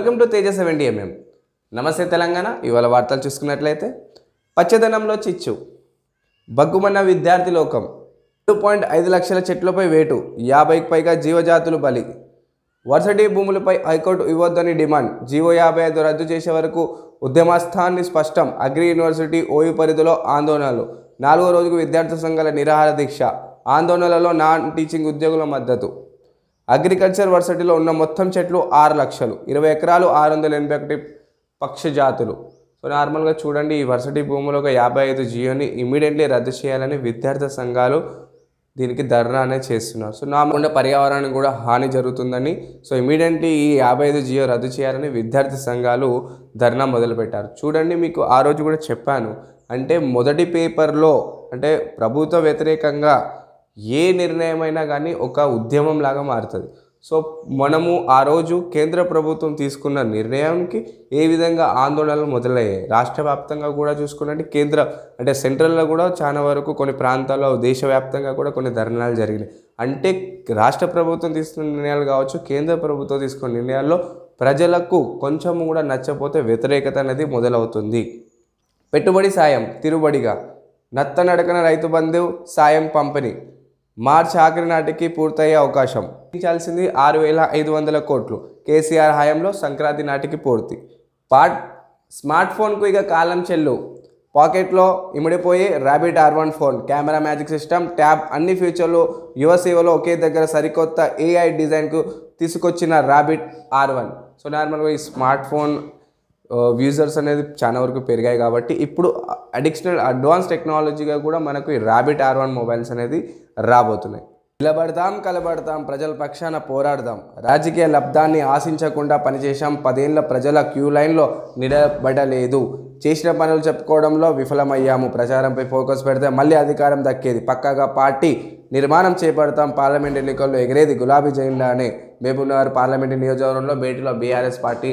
Welcome to Teja 70mm. నమస్తే తెలంగాణ. ఇవాళ వార్తలు చూసుకున్నట్లయితే పచ్చదనంలో చిచ్చు, బగ్గుమన్న విద్యార్థి లోకం, 2.5 లక్షల చెట్లపై వేటు, 50కి పైగా జీవజాతులు బలి, వర్సిటీ భూములపై హైకోర్టు ఇవ్వొద్దని డిమాండ్, జీవో 55 రద్దు చేసే వరకు ఉద్యమస్థాన్ని స్పష్టం, అగ్రి యూనివర్సిటీ ఓయూ పరిధిలో ఆందోళనలు, 4వ రోజుకు విద్యార్థి సంఘాల నిరాహార దీక్ష, ఆందోళనలో నాన్ టీచింగ్ ఉద్యోగుల మద్దతు. అగ్రికల్చర్ వర్సిటీలో ఉన్న మొత్తం చెట్లు 6 లక్షలు, 20 ఎకరాలు, 681 పక్షి జాతులు. సో నార్మల్గా చూడండి, ఈ వర్సిటీ భూములో ఒక 55 జియోని ఇమీడియట్లీ రద్దు చేయాలని విద్యార్థి సంఘాలు దీనికి ధర్నా అనేది చేస్తున్నారు. సో నార్మల్గా పర్యావరణానికి కూడా హాని జరుగుతుందని, సో ఇమీడియట్లీ ఈ 55 జియో రద్దు చేయాలని విద్యార్థి సంఘాలు ధర్నా మొదలుపెట్టారు. చూడండి, మీకు ఆ రోజు కూడా చెప్పాను, అంటే మొదటి పేపర్లో అంటే ప్రభుత్వ వ్యతిరేకంగా ఏ నిర్ణయమైనా కానీ ఒక ఉద్యమం లాగా మారుతుంది. సో మనము ఆ రోజు కేంద్ర ప్రభుత్వం తీసుకున్న నిర్ణయానికి ఏ విధంగా ఆందోళనలు మొదలయ్యాయి, రాష్ట్ర వ్యాప్తంగా కూడా చూసుకున్నట్టు కేంద్ర అంటే సెంట్రల్లో కూడా చాలా వరకు కొన్ని ప్రాంతాల్లో దేశవ్యాప్తంగా కూడా కొన్ని ధర్నాలు జరిగినాయి. అంటే రాష్ట్ర ప్రభుత్వం తీసుకున్న నిర్ణయాలు కావచ్చు, కేంద్ర ప్రభుత్వం తీసుకున్న నిర్ణయాల్లో ప్రజలకు కొంచెం కూడా నచ్చపోతే వ్యతిరేకత అనేది మొదలవుతుంది. పెట్టుబడి సాయం తిరుబడిగా, నత్తనడకన రైతు బంధు సాయం పంపిణీ మార్చి ఆఖరి నాటికి పూర్తయ్యే అవకాశం, ఇచ్చాల్సింది 6,500 కోట్లు, కేసీఆర్ హయాంలో సంక్రాంతి నాటికి పూర్తి. స్మార్ట్ ఫోన్కు ఇక కాలం చెల్లు, పాకెట్లో ఇమిడిపోయే rabbit R1 phone, camera, magic system, tab, అన్ని ఫీచర్లు యువసేవలో ఒకే దగ్గర సరికొత్త AI డిజైన్కు తీసుకొచ్చిన ర్యాబిట్ R1. సో నార్మల్గా ఈ స్మార్ట్ ఫోన్ యూజర్స్ అనేది చాలా వరకు పెరిగాయి కాబట్టి ఇప్పుడు అడిషనల్ అడ్వాన్స్ టెక్నాలజీగా కూడా మనకు ఈ ర్యాబిట్ R1 మొబైల్స్ అనేది రాబోతున్నాయి. నిలబడతాం, కలబడతాం, ప్రజల పక్షాన పోరాడదాం, రాజకీయ లబ్ధాన్ని ఆశించకుండా పనిచేశాం, 10 ఏళ్ల ప్రజల క్యూ లైన్లో నిలబడలేదు, చేసిన పనులు చెప్పుకోవడంలో విఫలమయ్యాము, ప్రచారంపై ఫోకస్ పెడితే మళ్ళీ అధికారం దక్కేది, పక్కాగా పార్టీ నిర్మాణం చేపడతాం, పార్లమెంట్ ఎన్నికల్లో ఎగిరేది గులాబీ జెండానే, మహబూబ్నగర్ పార్లమెంటు నియోజకవర్గంలో భేటీలో బీఆర్ఎస్ పార్టీ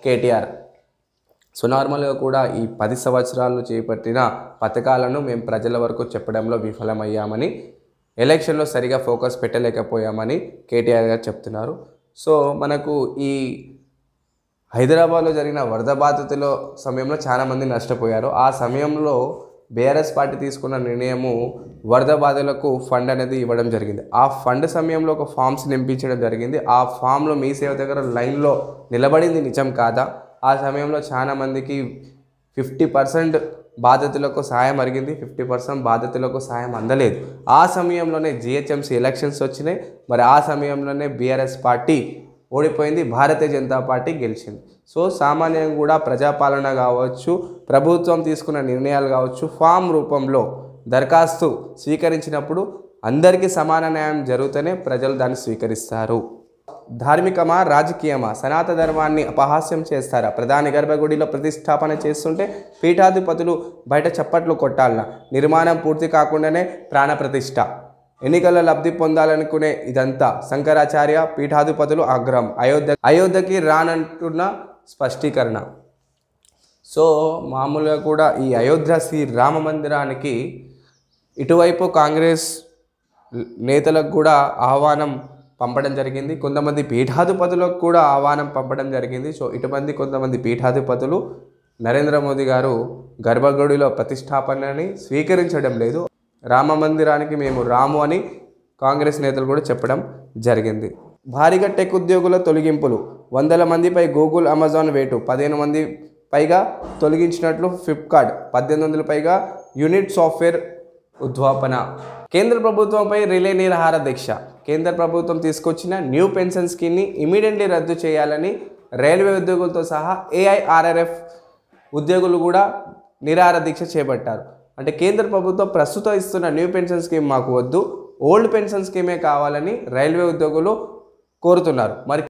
కేటీఆర్. సో నార్మల్గా కూడా ఈ 10 సంవత్సరాలు చేపట్టిన పథకాలను మేము ప్రజల వరకు చెప్పడంలో విఫలమయ్యామని, ఎలక్షన్లో సరిగా ఫోకస్ పెట్టలేకపోయామని కేటీఆర్ గారు చెప్తున్నారు. సో మనకు ఈ హైదరాబాద్లో జరిగిన వరద బాధితుల సమయంలో చాలామంది నష్టపోయారు. ఆ సమయంలో బీఆర్ఎస్ పార్టీ తీసుకున్న నిర్ణయము వరద బాధలకు ఫండ్ అనేది ఇవ్వడం జరిగింది. ఆ ఫండ్ సమయంలో ఒక ఫామ్స్ నింపించడం జరిగింది. ఆ ఫామ్లో మీ సేవ దగ్గర లైన్లో నిలబడింది నిజం కాదా? ఆ సమయంలో చాలామందికి 50% బాధితులకు సాయం అరిగింది, 50% బాధితులకు సాయం అందలేదు. ఆ సమయంలోనే GHMC ఎలక్షన్స్ వచ్చినాయి. మరి ఆ సమయంలోనే బీఆర్ఎస్ పార్టీ ఓడిపోయింది, భారతీయ జనతా పార్టీ గెలిచింది. సో సామాన్యంగా కూడా ప్రజాపాలన కావచ్చు, ప్రభుత్వం తీసుకున్న నిర్ణయాలు కావచ్చు, ఫామ్ రూపంలో దరఖాస్తు స్వీకరించినప్పుడు అందరికీ సమాన న్యాయం జరుగుతూనే ప్రజలు దాన్ని స్వీకరిస్తారు. ధార్మికమా, రాజకీయమా, సనాతన ధర్మాన్ని అపహాస్యం చేస్తారా? ప్రధాని గర్భగుడిలో ప్రతిష్టాపన చేస్తుంటే పీఠాధిపతులు బయట చప్పట్లు కొట్టాలనా? నిర్మాణం పూర్తి కాకుండానే ప్రాణప్రతిష్ఠ, ఎన్నికల లబ్ధి పొందాలనుకునే ఇదంతా, శంకరాచార్య పీఠాధిపతులు ఆగ్రహం, అయోధ్యకి రానంటున్న స్పష్టీకరణ. సో మామూలుగా కూడా ఈ అయోధ్య శ్రీ రామ మందిరానికి ఇటువైపు కాంగ్రెస్ నేతలకు కూడా ఆహ్వానం పంపడం జరిగింది, కొంతమంది పీఠాధిపతులకు కూడా ఆహ్వానం పంపడం జరిగింది. సో ఇటువంటి కొంతమంది పీఠాధిపతులు నరేంద్ర మోదీ గారు గర్భగుడిలో ప్రతిష్టాపనని స్వీకరించడం లేదు, రామ మందిరానికి మేము రాము అని కాంగ్రెస్ నేతలు కూడా చెప్పడం జరిగింది. భారీగా టెక్ ఉద్యోగుల తొలగింపులు, 100 మందిపై గూగుల్, అమెజాన్ వేటు, 15 మంది పైగా తొలగించినట్లు ఫ్లిప్కార్ట్, 1800 పైగా యూనిట్ సాఫ్ట్వేర్ ఉద్వాపన. కేంద్ర ప్రభుత్వంపై రిలే నిరాహార దీక్ష, కేంద్ర ప్రభుత్వం తీసుకొచ్చిన న్యూ పెన్షన్ స్కీమ్ని ఇమీడియట్లీ రద్దు చేయాలని రైల్వే ఉద్యోగులతో సహా AIRRF ఉద్యోగులు కూడా నిరాహార దీక్ష చేపట్టారు. అంటే కేంద్ర ప్రభుత్వం ప్రస్తుతం ఇస్తున్న న్యూ పెన్షన్ స్కీమ్ మాకు వద్దు, ఓల్డ్ పెన్షన్ స్కీమే కావాలని రైల్వే ఉద్యోగులు కోరుతున్నారు. మరి